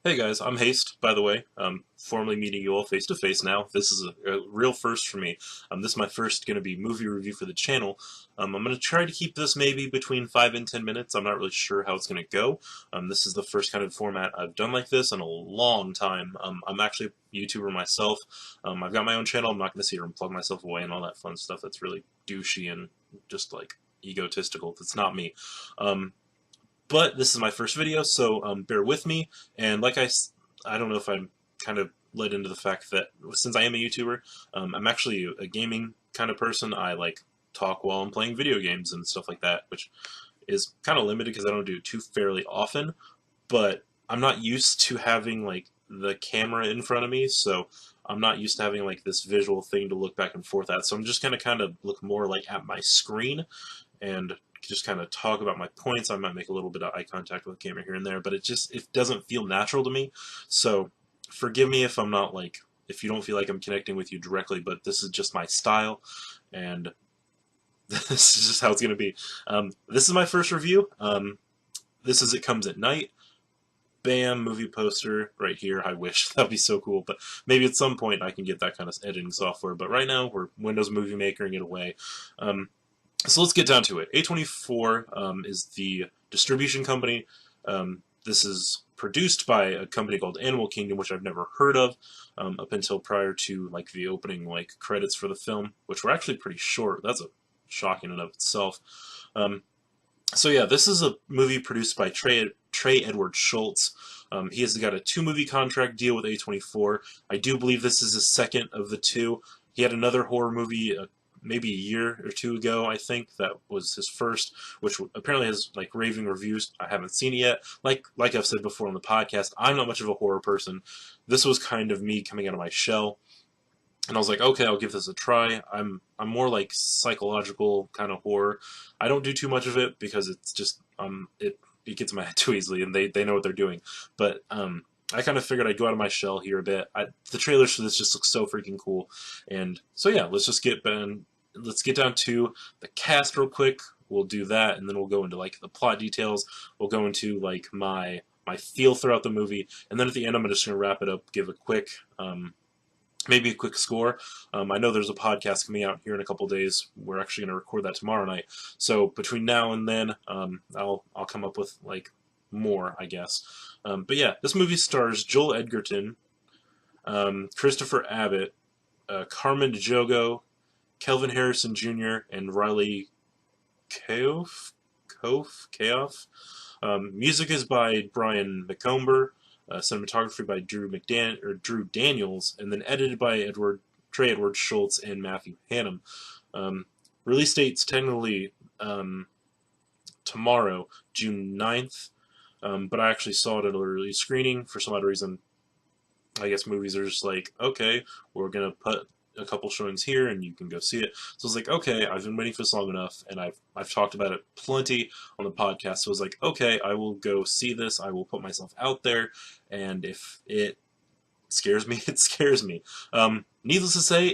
Hey guys, I'm Haste, by the way. Formally meeting you all face to face now. This is a real first for me. This is my first going to be movie review for the channel. I'm going to try to keep this maybe between 5 and 10 minutes. I'm not really sure how it's going to go. This is the first kind of format I've done like this in a long time. I'm actually a YouTuber myself. I've got my own channel. I'm not going to sit here and plug myself away and all that fun stuff that's really douchey and just like egotistical. That's not me. Um, but this is my first video, so bear with me. And I don't know if I'm kind of led into the fact that since I am a YouTuber, I'm actually a gaming kind of person. I like talk while I'm playing video games and stuff like that, which is kind of limited because I don't do it too fairly often. But I'm not used to having like the camera in front of me, so I'm not used to having like this visual thing to look back and forth at. So I'm just gonna kind of look more like at my screen and just kind of talk about my points. I might make a little bit of eye contact with the camera here and there, but it doesn't feel natural to me. So forgive me if I'm not like if you don't feel like I'm connecting with you directly, but this is just my style, and this is just how it's gonna be. This is my first review. This is It Comes at Night. Bam, movie poster right here. I wish that'd be so cool, but maybe at some point I can get that kind of editing software. But right now we're Windows Movie Maker-ing it away. So let's get down to it. A24 is the distribution company. This is produced by a company called Animal Kingdom, which I've never heard of up until prior to like the opening like credits for the film, which were actually pretty short. That's a shocking in and of itself. Um, so yeah, this is a movie produced by Trey Edward Schultz. He has got a 2-movie contract deal with A24. I do believe this is his second of the two. He had another horror movie maybe a year or two ago, I think, that was his first, which apparently has like raving reviews. I haven't seen it yet. Like I've said before on the podcast, I'm not much of a horror person. This was kind of me coming out of my shell, and I was like, okay, I'll give this a try. I'm more like psychological kind of horror. I don't do too much of it because it's just it gets in my head too easily, and they know what they're doing. But I kind of figured I'd go out of my shell here a bit. The trailers for this just look so freaking cool, and so yeah, let's get down to the cast real quick. We'll do that, and then we'll go into like the plot details. We'll go into like my feel throughout the movie, and then at the end, I'm just gonna wrap it up, give a quick maybe a quick score. I know there's a podcast coming out here in a couple days. We're actually going to record that tomorrow night. So between now and then, I'll come up with like more, I guess. But yeah, this movie stars Joel Edgerton, Christopher Abbott, Carmen Jogo, Kelvin Harrison Jr., and Riley Kaof. Music is by Brian McComber, cinematography by Drew Daniels, and then edited by Trey Edward Schultz and Matthew Hannum. Um, Release date's technically tomorrow, June 9th, but I actually saw it at a release screening. For some odd reason, I guess movies are just like, okay, we're gonna put a couple showings here and you can go see it. So I was like, okay, I've been waiting for this long enough, and I've talked about it plenty on the podcast. So I was like, okay, I will go see this. I will put myself out there, and if it scares me, it scares me. Needless to say,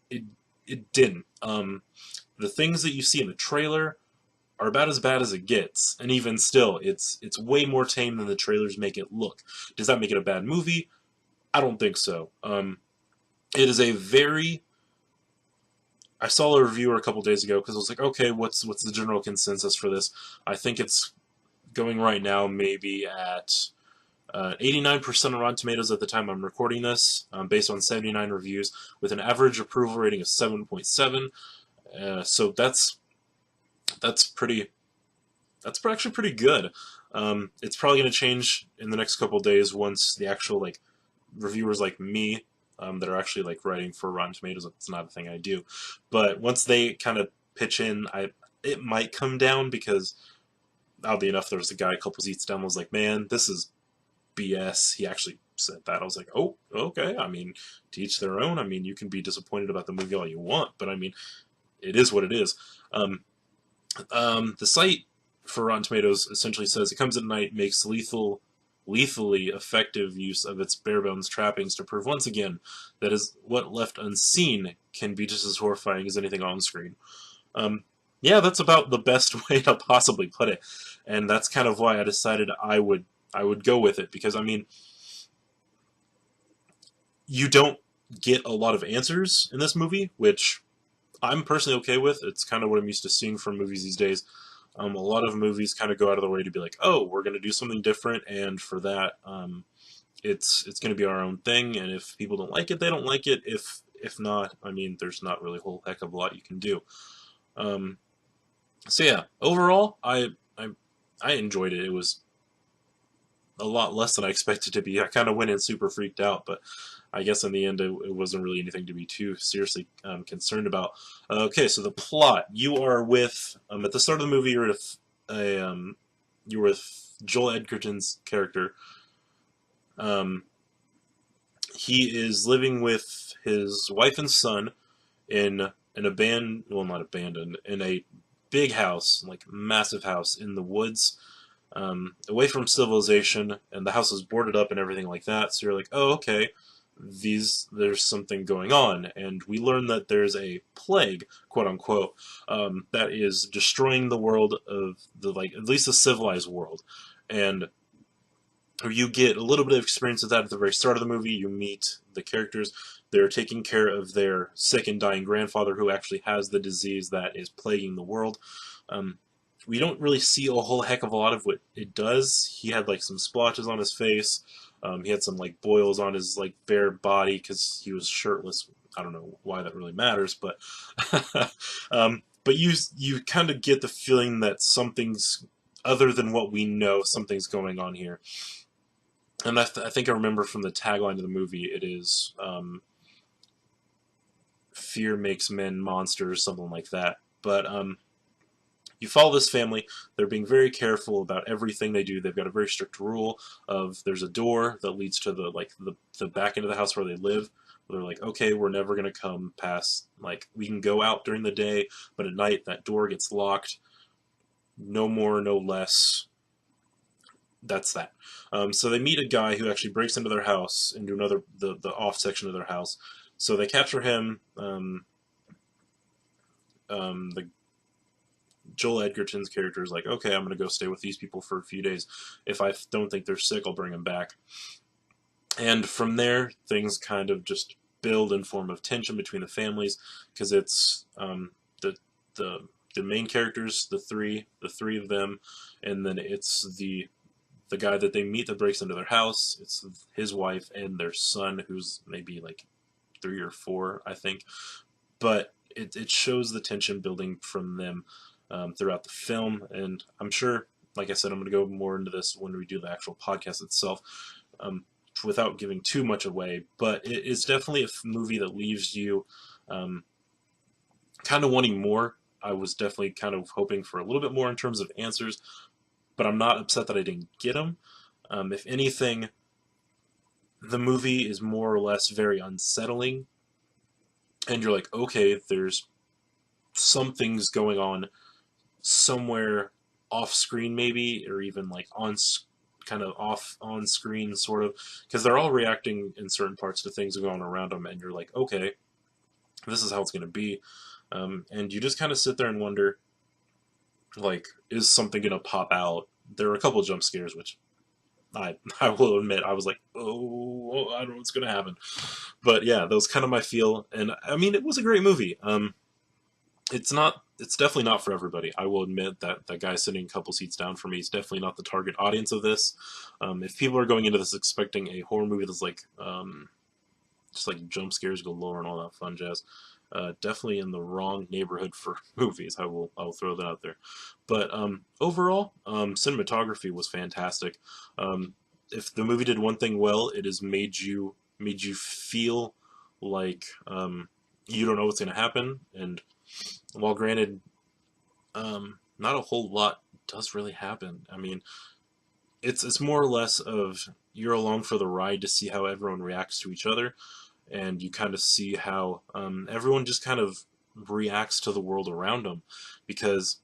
it didn't. The things that you see in the trailer are about as bad as it gets, and even still, it's way more tame than the trailers make it look. Does that make it a bad movie? I don't think so. It is a very. I saw a reviewer a couple days ago because I was like, okay, what's the general consensus for this? I think it's going right now maybe at 89% on Rotten Tomatoes at the time I'm recording this, based on 79 reviews, with an average approval rating of 7.7. So that's pretty. That's actually pretty good. It's probably going to change in the next couple days once the actual like reviewers like me that are actually like writing for Rotten Tomatoes. It's not a thing I do, but once they kind of pitch in, it might come down because oddly enough, there was a guy a couple seats down was like, "Man, this is BS." He actually said that. I was like, "Oh, okay." I mean, to each their own. I mean, you can be disappointed about the movie all you want, but I mean, it is what it is. The site for Rotten Tomatoes essentially says It Comes at Night makes lethally effective use of its bare bones trappings to prove once again that is what left unseen can be just as horrifying as anything on screen. Yeah, that's about the best way to possibly put it, and that's kind of why I decided I would go with it because I mean, you don't get a lot of answers in this movie, which I'm personally okay with. It's kind of what I'm used to seeing from movies these days. A lot of movies kind of go out of their way to be like, oh, we're going to do something different, and for that, it's going to be our own thing. And if people don't like it, they don't like it. If not, I mean, there's not really a whole heck of a lot you can do. Um, so yeah, overall, I enjoyed it. It was a lot less than I expected to be. I kind of went in super freaked out, but I guess in the end it wasn't really anything to be too seriously concerned about. Okay, so the plot: you are with at the start of the movie, you're with Joel Edgerton's character. Um, he is living with his wife and son in an abandoned, well, not abandoned, in a big house, like massive house in the woods, away from civilization, and the house is boarded up and everything like that. So you're like, oh, okay, there's something going on, and we learn that there's a plague, quote unquote, that is destroying the world of the, like, at least the civilized world, and you get a little bit of experience with that at the very start of the movie. You meet the characters. They're taking care of their sick and dying grandfather who actually has the disease that is plaguing the world. Um, we don't really see a whole heck of a lot of what it does. He had like some splotches on his face. He had some like boils on his like bare body because he was shirtless. I don't know why that really matters, but but you kind of get the feeling that something's other than what we know. Something's going on here. And I think I remember from the tagline of the movie, it is "Fear makes men monsters," something like that. But you follow this family. They're being very careful about everything they do. They've got a very strict rule of there's a door that leads to the back end of the house where they live. They're like, okay, we're never gonna come past. Like, we can go out during the day, but at night that door gets locked. No more, no less. That's that. So they meet a guy who actually breaks into their house, into the off section of their house. So they capture him. The Joel Edgerton's character is like, okay, I'm going to go stay with these people for a few days. If I don't think they're sick, I'll bring them back. And from there, things kind of just build in form of tension between the families, because it's the the main characters, the three of them, and then it's the guy that they meet that breaks into their house. It's his wife and their son, who's maybe like 3 or 4, I think. But it shows the tension building from them throughout the film, and I'm sure, like I said, I'm going to go more into this when we do the actual podcast itself, without giving too much away. But it is definitely a movie that leaves you um, kind of wanting more. I was definitely kind of hoping for a little bit more in terms of answers, but I'm not upset that I didn't get them. If anything, the movie is more or less very unsettling, and you're like, okay, there's something's going on somewhere off screen, maybe, or even like kind of off on screen, sort of, because they're all reacting in certain parts to things going on around them, and you're like, okay, this is how it's going to be. And you just kind of sit there and wonder, like, is something going to pop out? There were a couple of jump scares, which I will admit I was like, oh, I don't know what's going to happen. But yeah, that was kind of my feel, and I mean, it was a great movie. It's definitely not for everybody. I will admit that that guy sitting a couple seats down from me is definitely not the target audience of this. If people are going into this expecting a horror movie that's like just like jump scares galore and all that fun jazz, definitely in the wrong neighborhood for movies. I will throw that out there. But overall, cinematography was fantastic. If the movie did one thing well, it has made you feel like you don't know what's going to happen. And while granted, not a whole lot does really happen. I mean, it's more or less of you're along for the ride to see how everyone reacts to each other, and you kind of see how everyone just kind of reacts to the world around them, because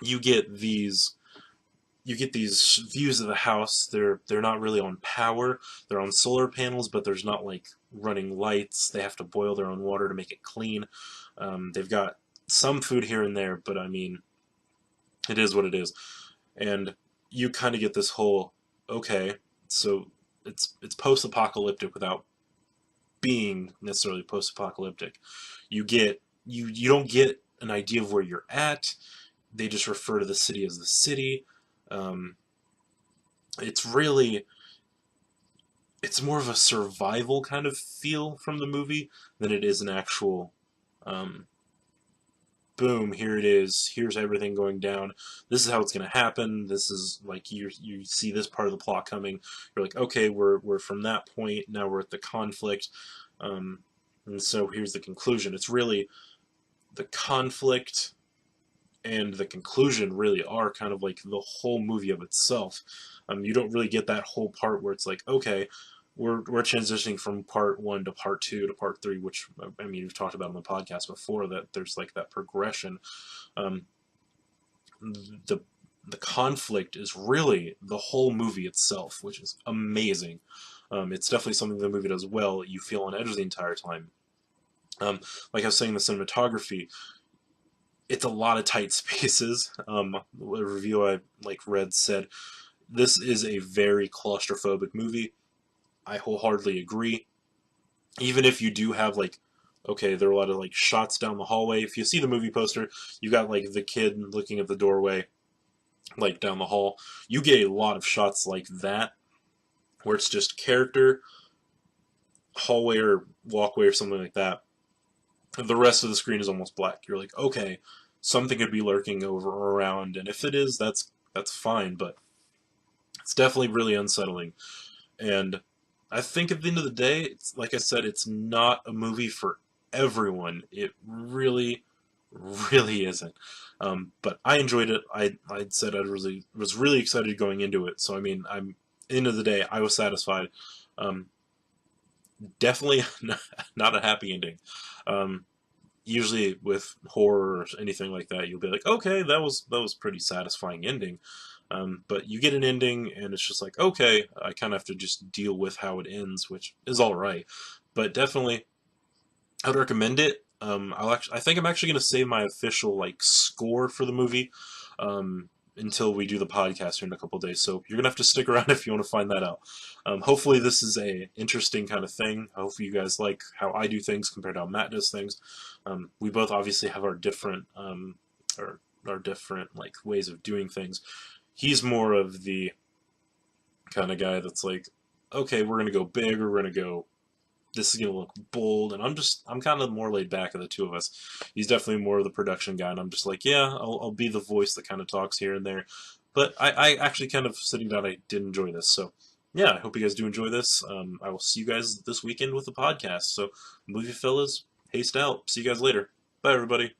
you get these views of the house. They're not really on power. They're on solar panels, but there's not like running lights. They have to boil their own water to make it clean. They've got some food here and there, but I mean, it is what it is. And you kind of get this whole, okay, so it's post-apocalyptic without being necessarily post-apocalyptic. You don't get an idea of where you're at. They just refer to the city as the city. Um, it's really it's more of a survival kind of feel from the movie than it is an actual um, boom, here it is, here's everything going down, this is how it's going to happen, this is like you see this part of the plot coming, you're like, okay, we're from that point, now we're at the conflict, um, and so here's the conclusion. It's really the conflict and the conclusion really are kind of like the whole movie of itself. You don't really get that whole part where it's like, okay, we're transitioning from part one to part two to part three, which I mean we've talked about on the podcast before, that there's like that progression. Um, the the conflict is really the whole movie itself, which is amazing. It's definitely something the movie does well. You feel on edge the entire time. Like I was saying, the cinematography, it's a lot of tight spaces. A review I read said this is a very claustrophobic movie. I wholeheartedly agree. Even if you do have okay, there are a lot of shots down the hallway. If you see the movie poster, you got the kid looking at the doorway, down the hall. You get a lot of shots like that, where it's just character, hallway or walkway or something like that. The rest of the screen is almost black. You're like, okay, something could be lurking over or around, and if it is, that's fine, but it's definitely really unsettling. And I think at the end of the day, it's like I said, it's not a movie for everyone. It really, really isn't. But I enjoyed it. I said I was really excited going into it. So I mean, end of the day, I was satisfied. Um, Definitely not a happy ending. Usually with horror or anything like that, you'll be like, okay, that was pretty satisfying ending. But you get an ending, and it's just like, okay, I kind of have to just deal with how it ends, which is all right. But definitely, I would recommend it. I think I'm actually going to save my official score for the movie until we do the podcast here in a couple days. So you're gonna have to stick around if you want to find that out. Hopefully, this is a interesting kind of thing. Hopefully, you guys like how I do things compared to how Matt does things. We both obviously have our different our different ways of doing things. He's more of the kind of guy that's like, okay, we're gonna go big, or we're gonna go, this is gonna look bold, and I'm kind of more laid back of the two of us. He's definitely more of the production guy, and I'm just like, yeah, I'll be the voice that kind of talks here and there. But I actually kind of sitting down, I did enjoy this. So yeah, I hope you guys do enjoy this. I will see you guys this weekend with the podcast. So movie fellas, haste out. See you guys later. Bye everybody.